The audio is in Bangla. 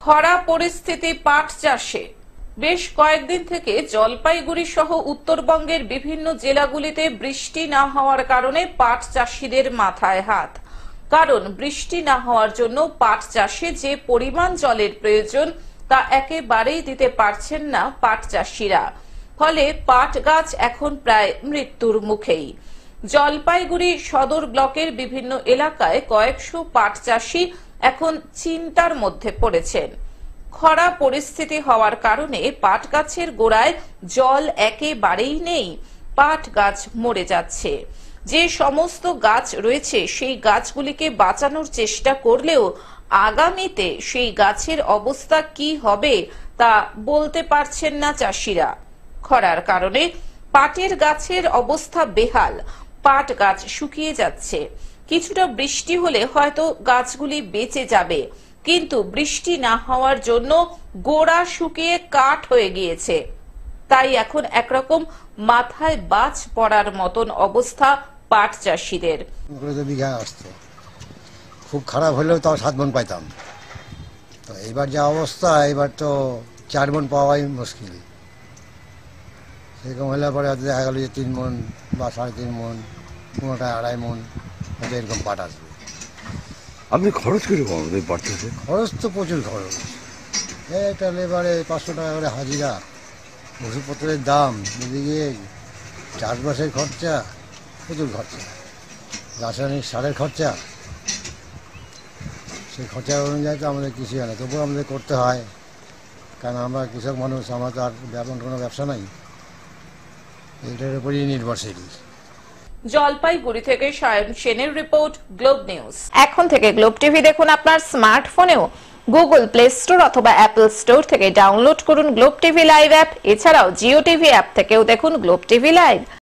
খরা পরিস্থিতি পাট চাষে বেশ কয়েকদিন থেকে জলপাইগুড়ি সহ উত্তরবঙ্গের বিভিন্ন জেলাগুলিতে বৃষ্টি না হওয়ার কারণে পাট চাষীদের মাথায় হাত। কারণ বৃষ্টি না হওয়ার জন্য পাট চাষে যে পরিমাণ জলের প্রয়োজন তা একেবারেই দিতে পারছেন না পাট চাষীরা। ফলে পাট গাছ এখন প্রায় মৃত্যুর মুখেই। জলপাইগুড়ি সদর ব্লকের বিভিন্ন এলাকায় কয়েকশো পাট চাষী এখন চিন্তার মধ্যে পড়েছেন। খরা পরিস্থিতি হওয়ার কারণে পাট গাছের গোড়ায় জল একেবারেই নেই, পাট গাছ মরে যাচ্ছে। যে সমস্ত গাছ রয়েছে সেই গাছগুলিকে বাঁচানোর চেষ্টা করলেও আগামীতে সেই গাছের অবস্থা কি হবে তা বলতে পারছেন না চাষিরা। খরার কারণে পাটের গাছের অবস্থা বেহাল, পাট গাছ শুকিয়ে যাচ্ছে। কিছুটা বৃষ্টি হলে হয়তো গাছগুলি বেঁচে যাবে, কিন্তু বৃষ্টি না হওয়ার জন্য গোড়া শুকিয়ে কাঠ হয়ে গিয়েছে। তাই এখন একরকম মাথায় বাজ পড়ার মতন অবস্থা পাট চাষীদের। খুব খারাপ হলেও তাও 7 মণ পাইতাম, তো এবার যা অবস্থা, এবার তো 4 মণ পাওয়াই মুশকিল। সেরকম হলে পরে দেখা গেল যে 3 মণ বা 3.5 মণ, কোনোটায় 2.5 মণ এরকম পাট আসবে। আপনি খরচ কিরকম বাড়তেছে? খরচ তো প্রচুর খরচ। একটা লেবারে 500 টাকা করে হাজিরা, ওষুধপত্রের দাম, এদিকে চাষবাসের খরচা, প্রচুর খরচা, রাসায়নিক সারের খরচা। সেই খরচা অনুযায়ী তো আমাদের কিছু হয় না, তবুও আমাদের করতে হয়, কারণ আমরা কৃষক মানুষ, আমার তো আর কোনো ব্যবসা নাই, এইটার উপরই নির্ভরশীল। জলপাইগুড়ি থেকে সায়ন সেনের রিপোর্ট, গ্লোব নিউজ। এখন থেকে গ্লোব টিভি দেখুন আপনার স্মার্টফোনেও। গুগল প্লে স্টোর অথবা অ্যাপল স্টোর থেকে ডাউনলোড করুন গ্লোব টিভি লাইভ অ্যাপ। এছাড়াও জিও টিভি অ্যাপ থেকেও দেখুন গ্লোব টিভি লাইভ।